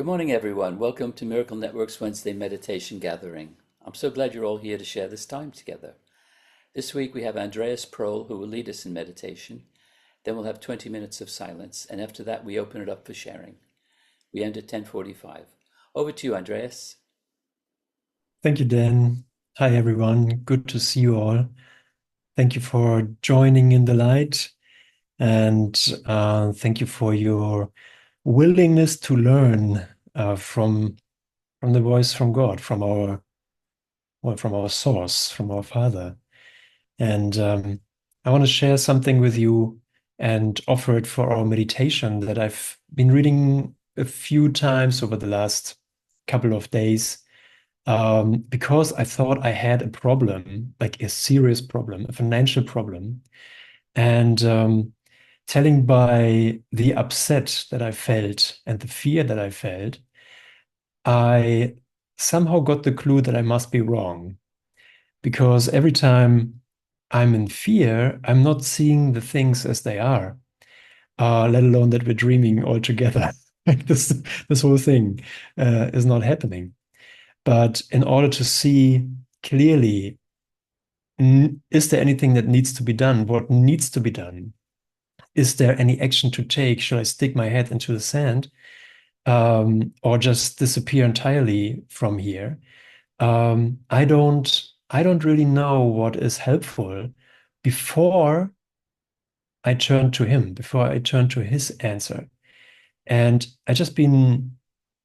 Good morning, everyone. Welcome to Miracle Network's Wednesday Meditation Gathering. I'm so glad you're all here to share this time together. This week we have Andreas Prohl, who will lead us in meditation. Then we'll have 20 minutes of silence, and after that we open it up for sharing. We end at 10:45. Over to you, Andreas. Thank you, Dan. Hi, everyone. Good to see you all. Thank you for joining in the light, and thank you for your willingness to learn from the voice from God, from our source, from our Father. And I want to share something with you and offer it for our meditation that I've been reading a few times over the last couple of days. Because I thought I had a problem, like a serious problem, a financial problem, and telling by the upset that I felt and the fear that I felt, I somehow got the clue that I must be wrong. Because every time I'm in fear, I'm not seeing the things as they are, let alone that we're dreaming altogether. Like this whole thing is not happening. But in order to see clearly, is there anything that needs to be done? What needs to be done? Is there any action to take? Should I stick my head into the sand, or just disappear entirely from here? I don't really know what is helpful before I turn to him, before I turn to his answer. And I just been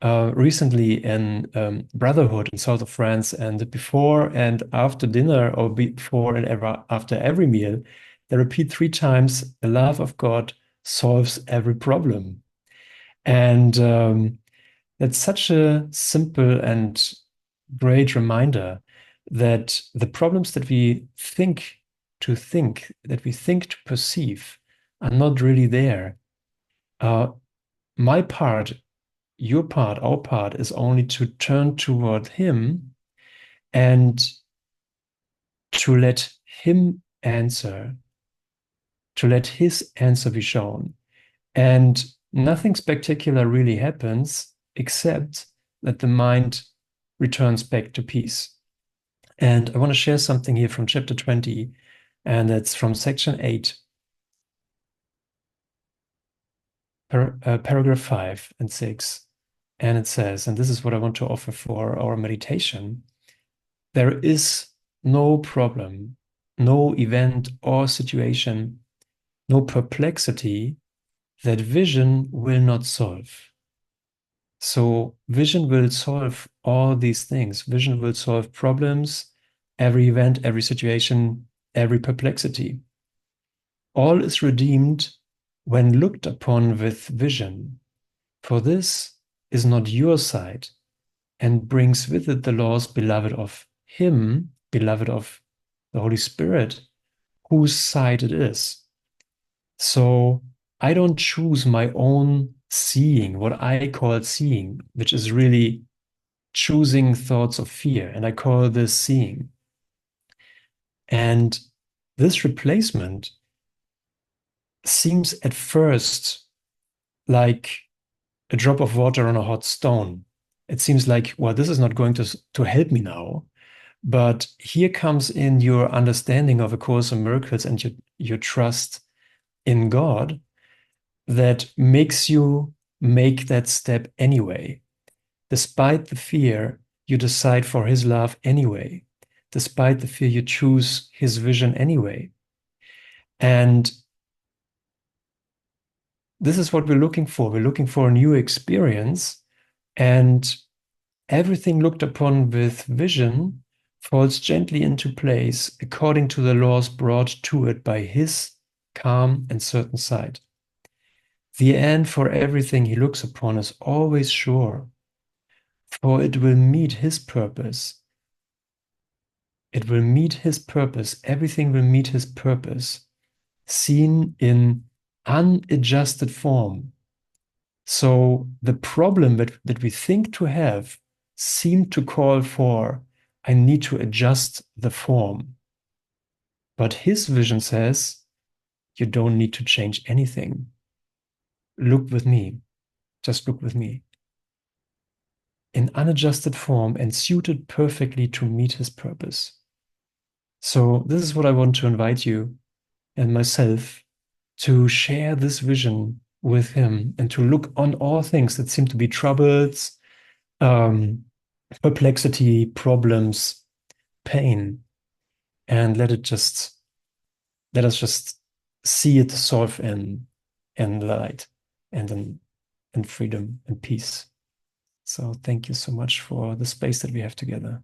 recently in Brotherhood in south of France, and before and after dinner, or before and ever after every meal, they repeat three times, "The love of God solves every problem." And that's such a simple and great reminder that the problems that we that we think to perceive, are not really there. Uh, my part, your part, our part is only to turn toward him and to let him answer, to let his answer be shown. And nothing spectacular really happens except that the mind returns back to peace. And I want to share something here from chapter 20, and it's from section 8, paragraph 5 and 6. And it says, and this is what I want to offer for our meditation: there is no problem, no event or situation, no perplexity that vision will not solve. So vision will solve all these things. Vision will solve problems, every event, every situation, every perplexity. All is redeemed when looked upon with vision. For this is not your sight, and brings with it the laws beloved of him, beloved of the Holy Spirit, whose side it is. So I don't choose my own seeing, what I call seeing, which is really choosing thoughts of fear. And I call this seeing. And this replacement seems at first like a drop of water on a hot stone. It seems like, well, this is not going to help me now. But here comes in your understanding of A Course in Miracles and your trust in God that makes you make that step anyway. Despite the fear, you decide for his love anyway. Despite the fear, you choose his vision anyway. And this is what we're looking for. We're looking for a new experience, and everything looked upon with vision falls gently into place according to the laws brought to it by his calm and certain sight. The end for everything he looks upon is always sure, for it will meet his purpose. It will meet his purpose. Everything will meet his purpose, seen in unadjusted form. So the problem that we think to have seem to call for, I need to adjust the form. But his vision says, you don't need to change anything. Look with me. Just look with me. in unadjusted form and suited perfectly to meet his purpose. So, this is what I want to invite you and myself to share this vision with him and to look on all things that seem to be troubles, um, perplexity, problems, pain, and let us just see it solve in light and in freedom and peace. So thank you so much for the space that we have together.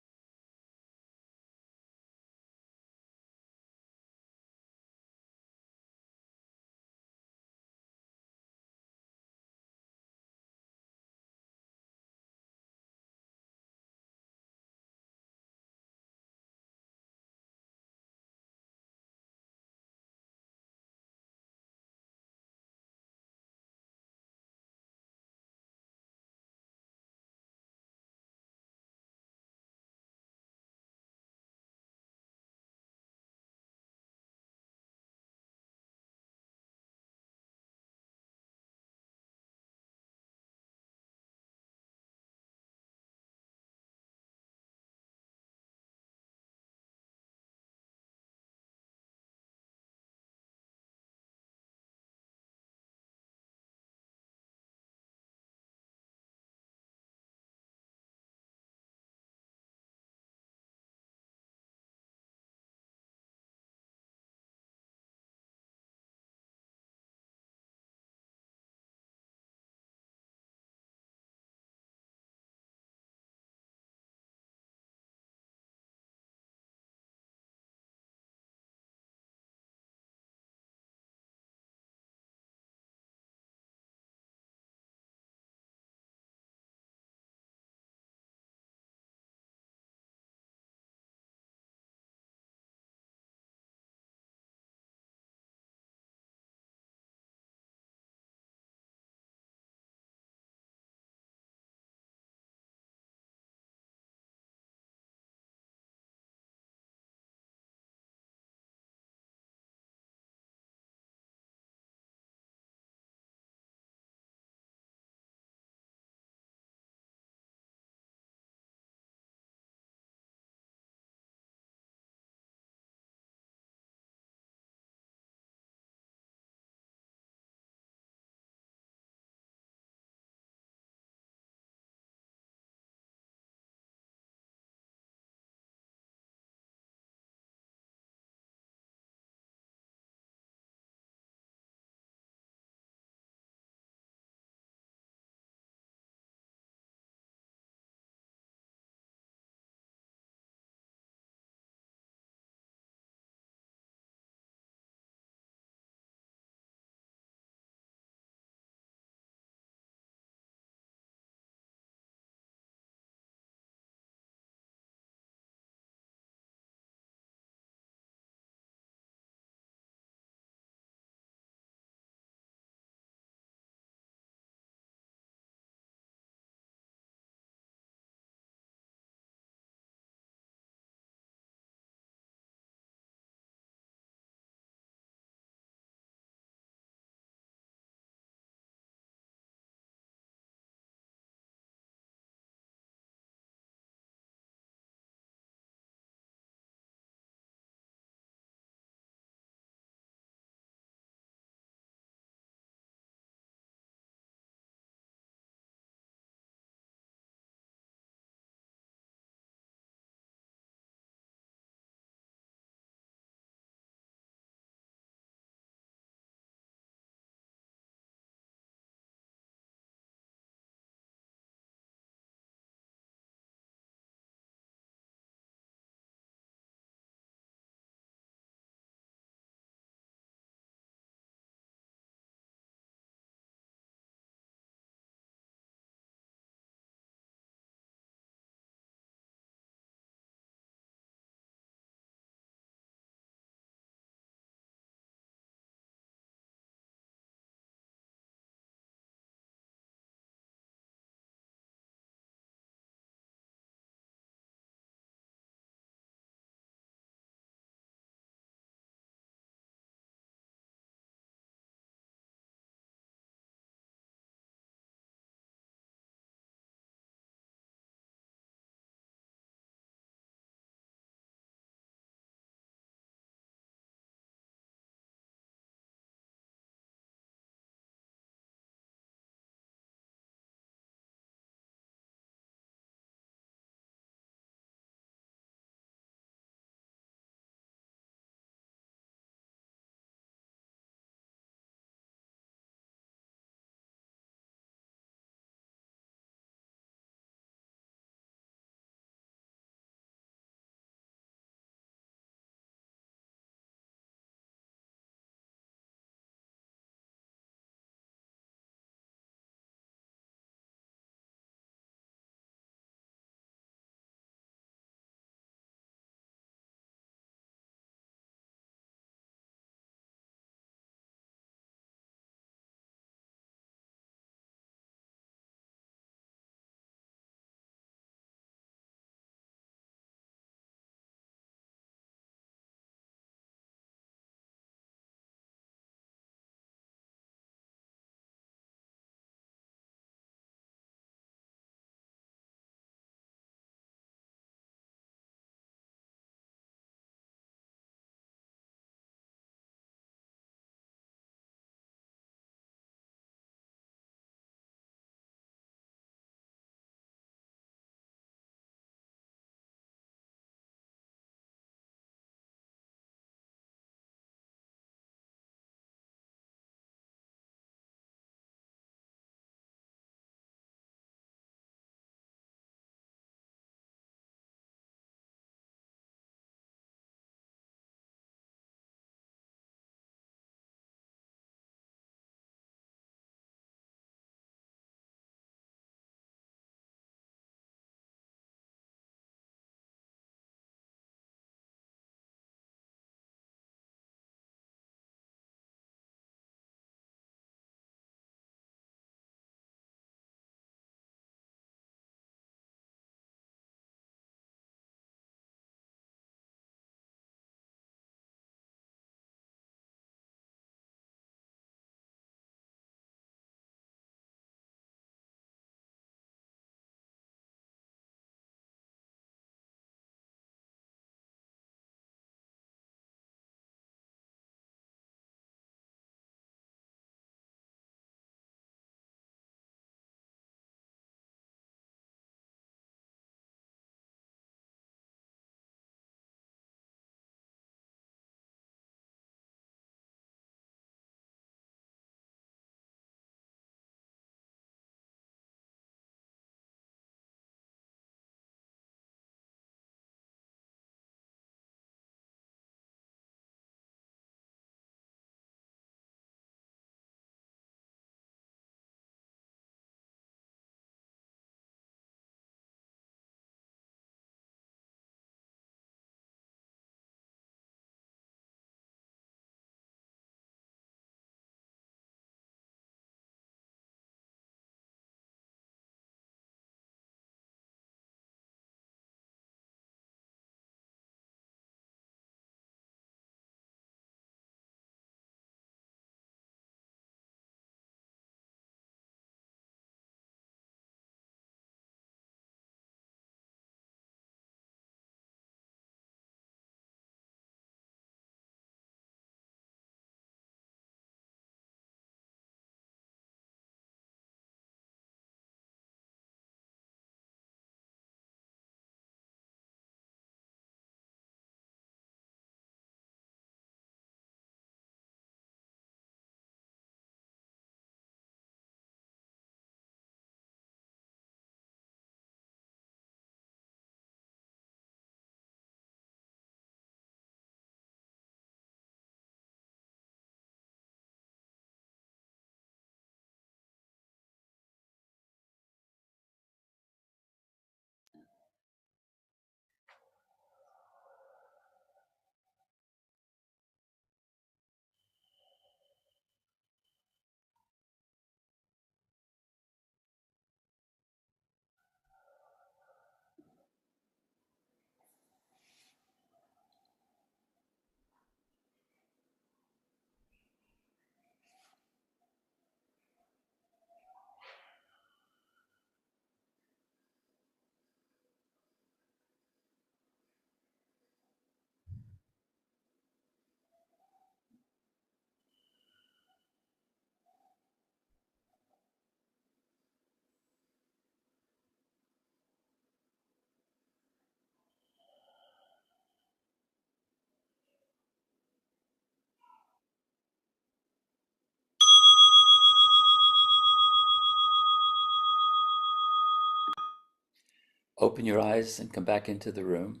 Open your eyes and come back into the room.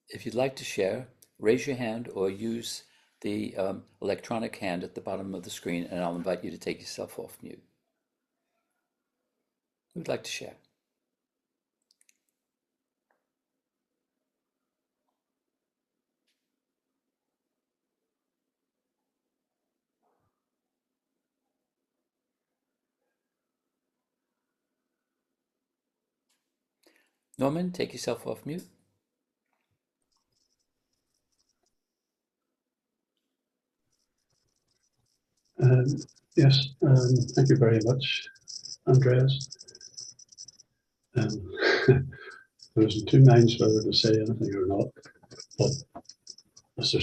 If you'd like to share, raise your hand or use the electronic hand at the bottom of the screen, and I'll invite you to take yourself off mute. Who'd like to share? Norman, take yourself off mute. Um, yes, thank you very much, Andreas. I was in two minds whether to say anything or not, but as I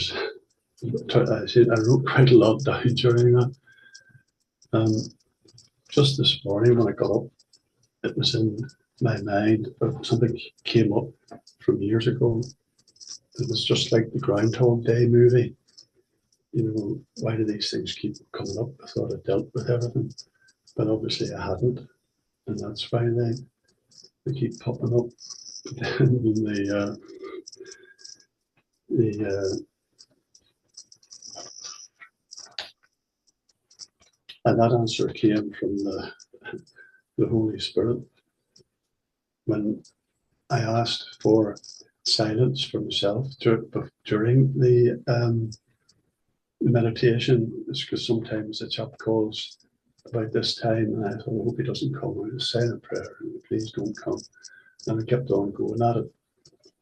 said, I wrote quite a lot down during that. Just this morning when I got up, it was in my mind, something came up from years ago. It was just like the Groundhog Day movie. You know, why do these things keep coming up? I thought I dealt with everything, but obviously I hadn't, and that's why they keep popping up. the and that answer came from the Holy Spirit when I asked for silence for myself during the meditation. It's because sometimes the chap calls about this time, and I thought, I hope he doesn't come. I was saying a prayer, please don't come. And I kept on going at it,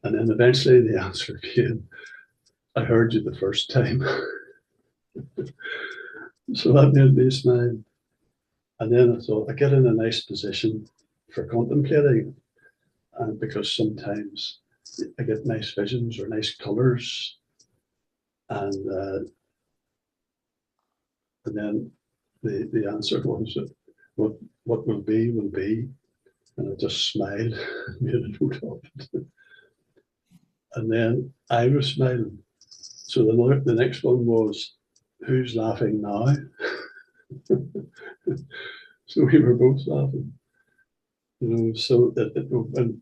and then eventually the answer came. I heard you the first time. So that made me smile. And then I thought, I get in a nice position for contemplating, and because sometimes I get nice visions or nice colours, and then the answer was that what will be, and I just smiled, made a note of it, and then I was smiling. So the next one was, who's laughing now? So we were both laughing, you know. So and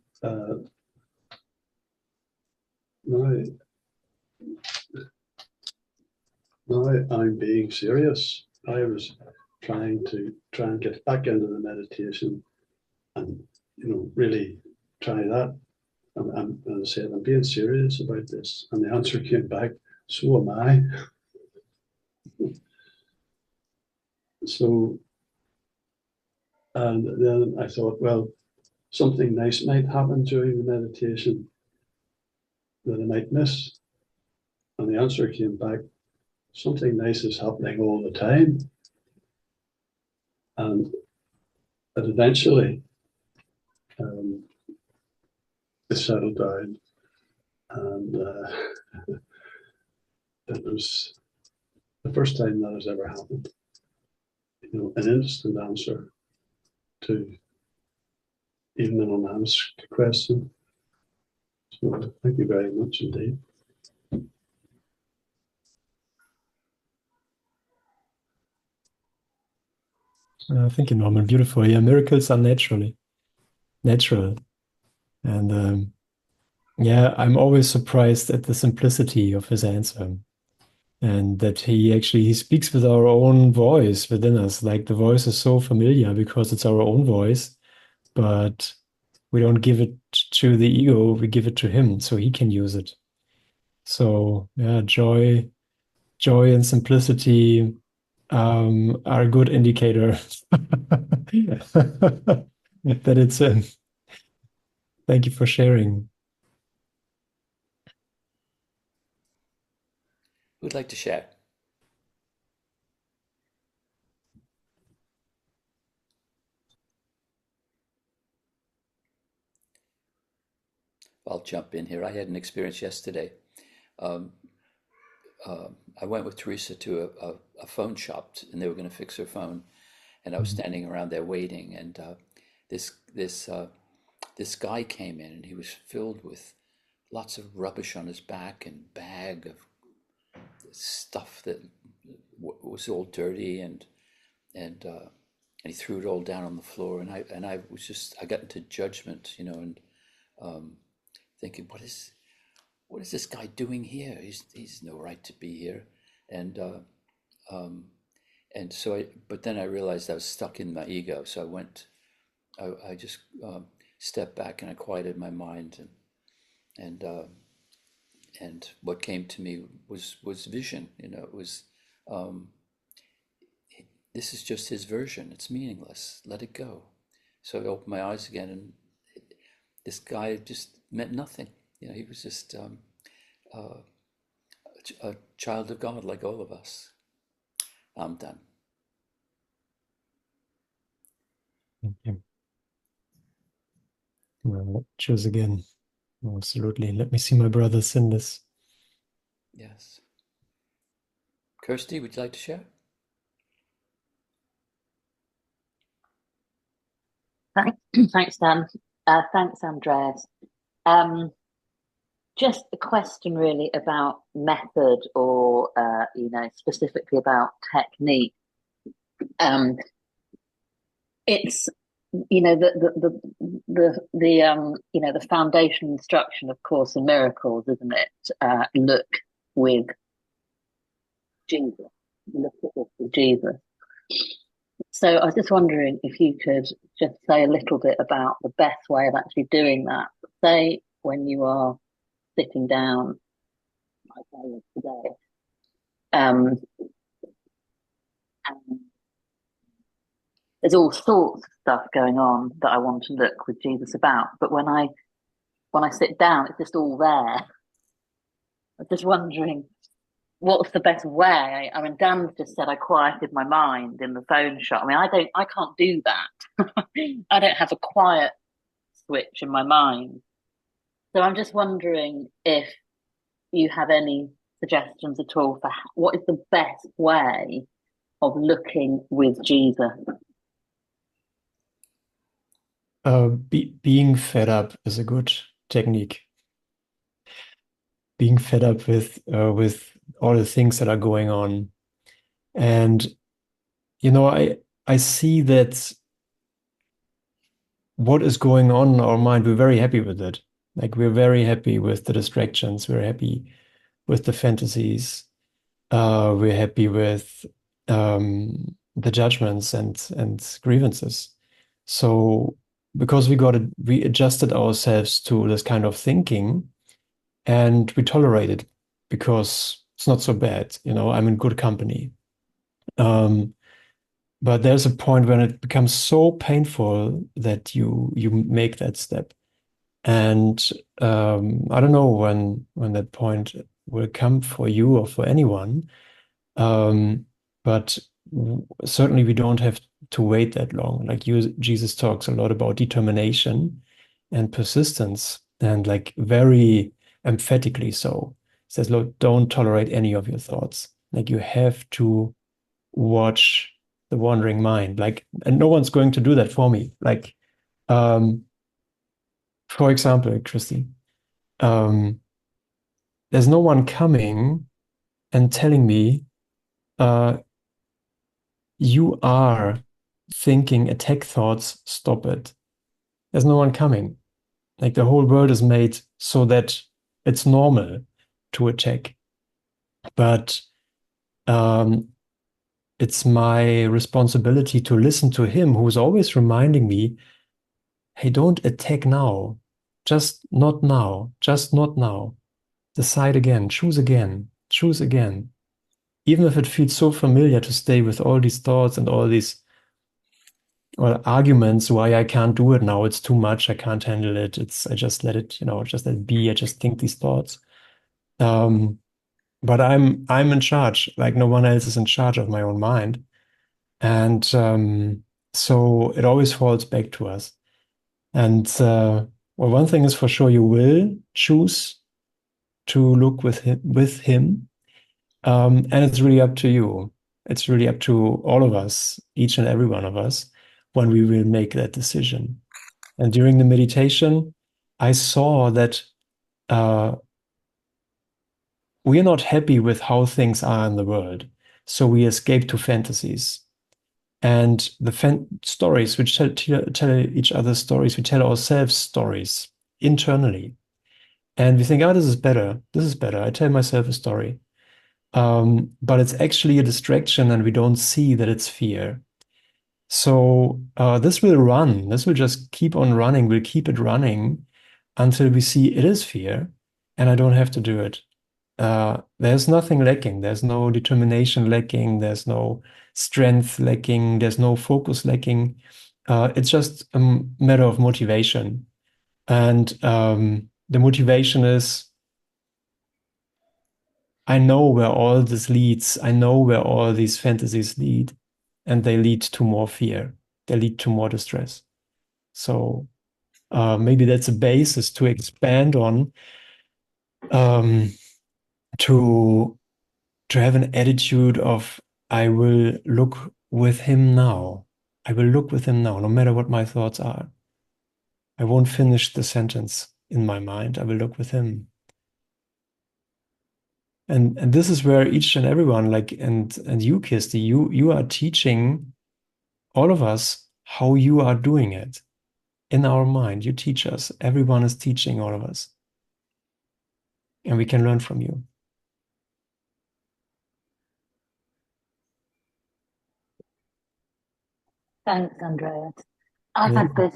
now now I'm being serious. I was trying and get back into the meditation, and really try that. And as I said, I'm being serious about this. And the answer came back, so am I. So, and then I thought, well, something nice might happen during the meditation that I might miss. And the answer came back, something nice is happening all the time. And eventually, it settled down. And it was the first time that has ever happened. An instant answer to even an unanswered question. So thank you very much indeed. Thank you, Norman. Beautiful. Yeah, miracles are natural. And yeah, I'm always surprised at the simplicity of his answer. And that he speaks with our own voice within us. Like the voice is so familiar because it's our own voice, but we don't give it to the ego, we give it to him so he can use it. So yeah, joy and simplicity are a good indicator that it's thank you for sharing. Who'd like to share? I'll jump in here. I had an experience yesterday. Um, I went with Teresa to a phone shop, and they were going to fix her phone, and I was standing around there waiting, and this this uh, this guy came in, and he was filled with lots of rubbish on his back and bag of stuff that was all dirty and and he threw it all down on the floor, and I was just, I got into judgment, you know, and thinking, what is this guy doing here? He's no right to be here, and so but then I realized I was stuck in my ego, so I just stepped back and I quieted my mind, and what came to me was vision. You know, it was this is just his version. It's meaningless. Let it go. So I opened my eyes again, and this guy just meant nothing. You know, he was just a child of God, like all of us. I'm done. Thank you. Well, choose again. Absolutely. Let me see my brothers in this. Yes. Kirsty, would you like to share? Thanks, Dan. Thanks, Andreas. Just a question really about method or, specifically about technique. It's, the foundation instruction, of course, in miracles, isn't it? Look with Jesus. Look at this with Jesus. So I was just wondering if you could just say a little bit about the best way of actually doing that. Say when you are sitting down, like I was today, and there's all sorts of stuff going on that I want to look with Jesus about. But when I sit down, it's just all there. I'm just wondering what's the best way. I mean, Dan just said I quieted my mind in the phone shot. I mean, I can't do that. I don't have a quiet switch in my mind. So I'm just wondering if you have any suggestions at all for what is the best way of looking with Jesus. Being fed up is a good technique. Being fed up with all the things that are going on. And, you know, I see that what is going on in our mind, we're very happy with it. Like, we're very happy with the distractions. We're happy with the fantasies. We're happy with the judgments and grievances. So because we adjusted ourselves to this kind of thinking, and we tolerate it because it's not so bad. You know, I'm in good company. But there's a point when it becomes so painful that you make that step. And I don't know when that point will come for you or for anyone. But certainly we don't have to wait that long. Like Jesus talks a lot about determination and persistence, and like very emphatically so. Says, look, don't tolerate any of your thoughts. Like, you have to watch the wandering mind. Like, and no one's going to do that for me. Like, for example, Christy, there's no one coming and telling me, you are thinking attack thoughts, stop it. There's no one coming. Like, the whole world is made so that it's normal to attack. But it's my responsibility to listen to him, who's always reminding me, hey, don't attack now. Just not now. Just not now. Decide again. Choose again. Choose again. Even if it feels so familiar to stay with all these thoughts and all these arguments why I can't do it now. It's too much. I can't handle it. I just let it, just let it be. I just think these thoughts. But I'm in charge. Like, no one else is in charge of my own mind. And so it always falls back to us. And well, one thing is for sure, you will choose to look with him. And it's really up to you. It's really up to all of us, each and every one of us, when we will make that decision. And during the meditation, I saw that we are not happy with how things are in the world. So we escape to fantasies. And the stories, we tell each other stories, we tell ourselves stories internally. And we think, oh, this is better. This is better. I tell myself a story. But it's actually a distraction, and we don't see that it's fear. So this will run. This will just keep on running. We'll keep it running until we see it is fear, and I don't have to do it. There's nothing lacking. There's no determination lacking. There's no strength lacking. There's no focus lacking. It's just a matter of motivation. And the motivation is, I know where all this leads. I know where all these fantasies lead, and they lead to more fear. They lead to more distress. So maybe that's a basis to expand on, to have an attitude of, I will look with him now. I will look with him now, no matter what my thoughts are. I won't finish the sentence in my mind. I will look with him. And this is where each and everyone, like, and you, Kirsty, you are teaching all of us how you are doing it in our mind. You teach us. Everyone is teaching all of us. And we can learn from you. Thanks, Andreas. I had this.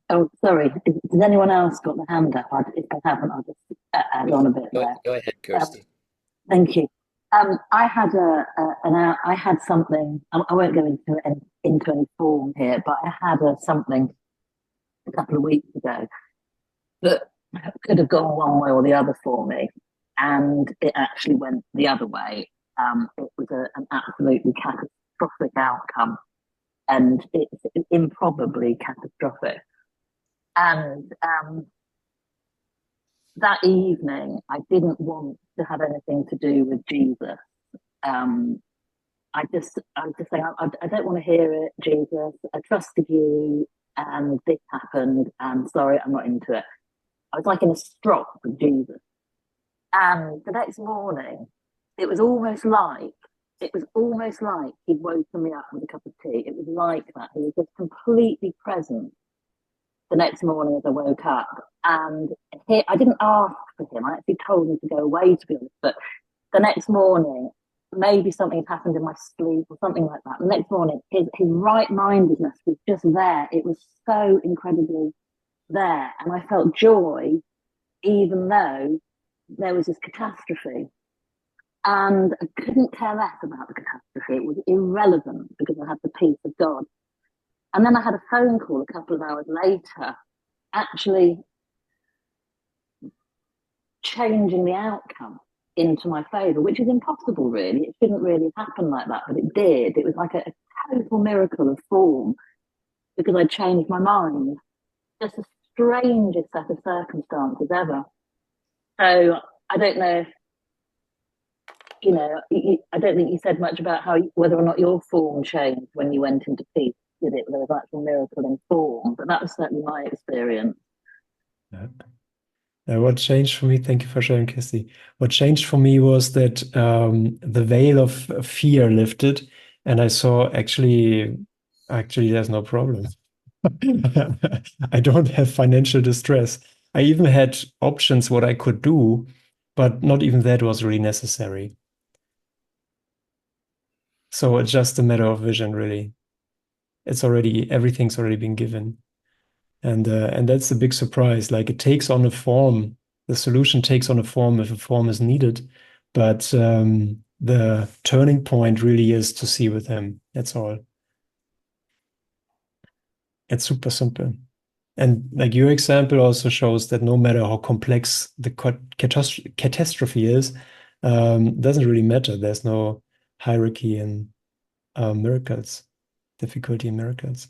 Oh, sorry. Does anyone else got the hand up? If they haven't, I'll just add on a bit there. Go ahead, Kirsty. Thank you. I had I had something. I won't go into any form here, but I had something a couple of weeks ago that could have gone one way or the other for me, and it actually went the other way. It was an absolutely catastrophic outcome, and it's improbably catastrophic. And that evening, I didn't want to have anything to do with Jesus. I was just saying, I don't want to hear it, Jesus. I trusted you, and this happened, and sorry, I'm not into it. I was like in a strop with Jesus. And the next morning, it was almost like he'd woken me up with a cup of tea. It was like that. He was just completely present the next morning as I woke up. And I didn't ask for him. I actually told him to go away, to be honest. But the next morning, maybe something had happened in my sleep or something like that. The next morning, his right-mindedness was just there. It was so incredibly there. And I felt joy, even though there was this catastrophe. And I couldn't care less about the catastrophe. It was irrelevant because I had the peace of God. And then I had a phone call a couple of hours later, actually changing the outcome into my favour, which is impossible, really. It shouldn't really happen like that, but it did. It was like a total miracle of form because I changed my mind. Just the strangest set of circumstances ever. So I don't know if, I don't think you said much about whether or not your form changed when you went into peace. Did it? There was actual miracle in form, but that was certainly my experience. Yeah. What changed for me, thank you for sharing, Kirsty. What changed for me was that the veil of fear lifted, and I saw actually there's no problem. I don't have financial distress. I even had options what I could do, but not even that was really necessary. So it's just a matter of vision, really. Everything's already been given. And that's a big surprise. Like it takes on a form, the solution takes on a form if a form is needed. But the turning point really is to see with him. That's all. It's super simple. And like your example also shows that no matter how complex the catastrophe is, doesn't really matter. There's no hierarchy in miracles, difficulty in miracles.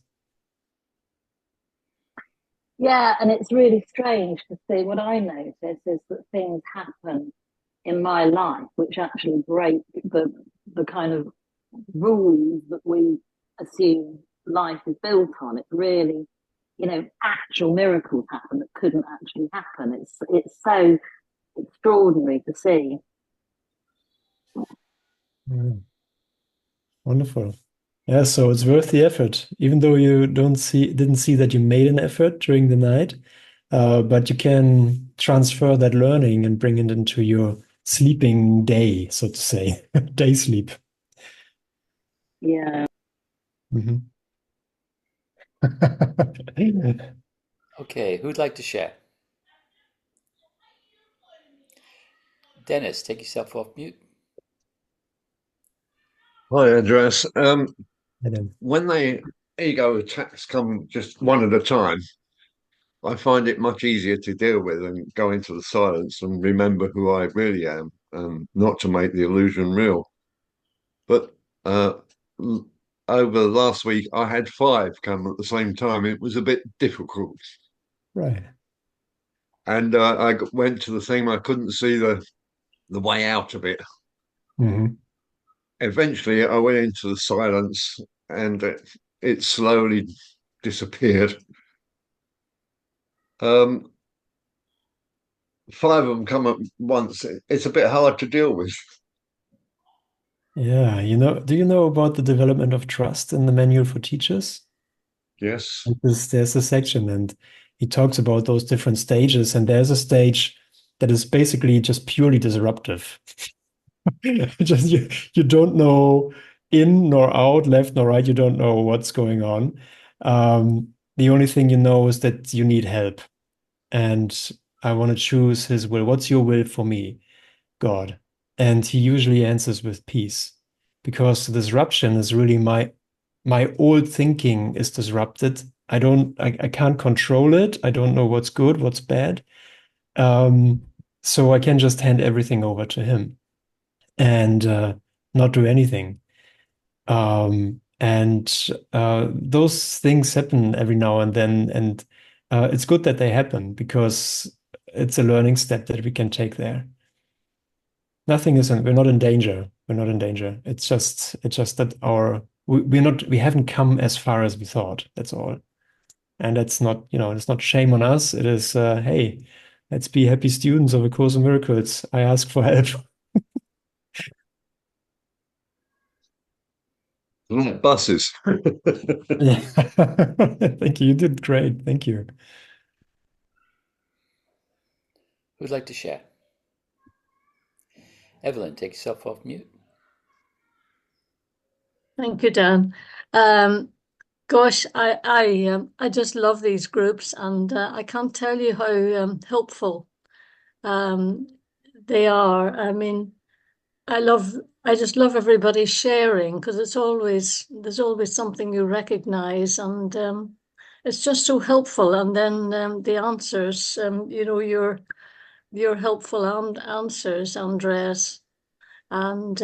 Yeah, and it's really strange to see. What I notice is that things happen in my life which actually break the kind of rules that we assume life is built on. It's really, actual miracles happen that couldn't actually happen. It's so extraordinary to see. Yeah. Wonderful. Yeah, so it's worth the effort, even though you didn't see that you made an effort during the night, but you can transfer that learning and bring it into your sleeping day, so to say, day sleep. Yeah. Mhm. Okay, who'd like to share? Dennis, take yourself off mute. Hi, Andreas. Adam. When the ego attacks come just one at a time, I find it much easier to deal with and go into the silence and remember who I really am, not to make the illusion real. But uh, l- over the last week, I had five come at the same time. It was a bit difficult. Right. And went to the thing, I couldn't see the way out of it. Mhm. Eventually, I went into the silence and it slowly disappeared. Um, five of them come at once. It's a bit hard to deal with. Yeah, do you know about the development of trust in the Manual for Teachers? Yes. And there's a section, and he talks about those different stages, and there's a stage that is basically just purely disruptive. Just you don't know in nor out, left nor right. You don't know what's going on. The only thing you know is that you need help, and I want to choose His will. What's your will for me, God? And He usually answers with peace, because the disruption is really my old thinking is disrupted. I can't control it. I don't know what's good, what's bad. Um, so I can just hand everything over to Him and not do anything. And those things happen every now and then, and it's good that they happen because it's a learning step that we can take there. Nothing is, we're not in danger. We're not in danger. It's just that we haven't come as far as we thought. That's all. And that's not, it's not shame on us. It is, hey, let's be happy students of A Course in Miracles. I ask for help. Like buses. Yeah. Thank you. You did great. Thank you. Who'd like to share? Evelyn, take yourself off mute. Thank you, Dan. Gosh, I just love these groups, and I can't tell you how helpful um, they are. I mean, I just love everybody sharing because there's always something you recognize, and it's just so helpful. And then the answers, your helpful answers, Andreas, and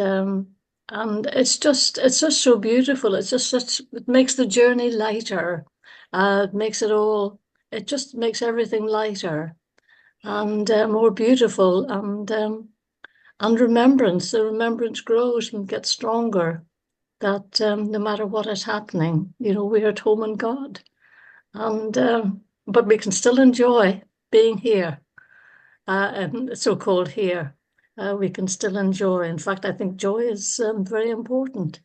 it's just so beautiful. It makes the journey lighter. It just makes everything lighter and more beautiful, and the remembrance grows and gets stronger. That no matter what is happening, we're at home in God, and but we can still enjoy being here, and so-called here. We can still enjoy. In fact, I think joy is very important.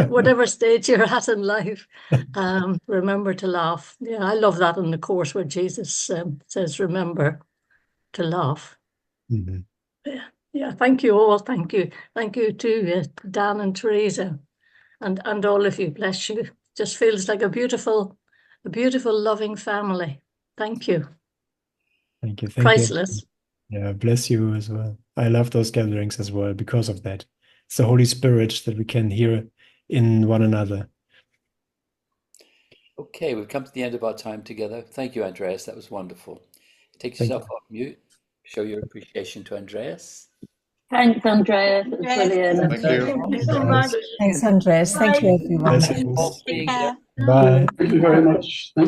Whatever stage you're at in life, remember to laugh. Yeah, I love that in the Course where Jesus says, remember to laugh. Mhm. Yeah, thank you all. Thank you. Thank you to Dan and Teresa and all of you. Bless you. Just feels like a beautiful, loving family. Thank you. Thank you. Thank you. Priceless. Yeah, bless you as well. I love those gatherings as well because of that. It's the Holy Spirit that we can hear in one another. Okay, we've come to the end of our time together. Thank you, Andreas. That was wonderful. Take Thank yourself off mute. Show your appreciation to Andreas. Thanks, Andreas. It was brilliant. Thank you. Thank you so much. Thanks, Andres. Thank you, everyone. Blessings. Being Take here. care. Bye. Thank you very much. Thank you.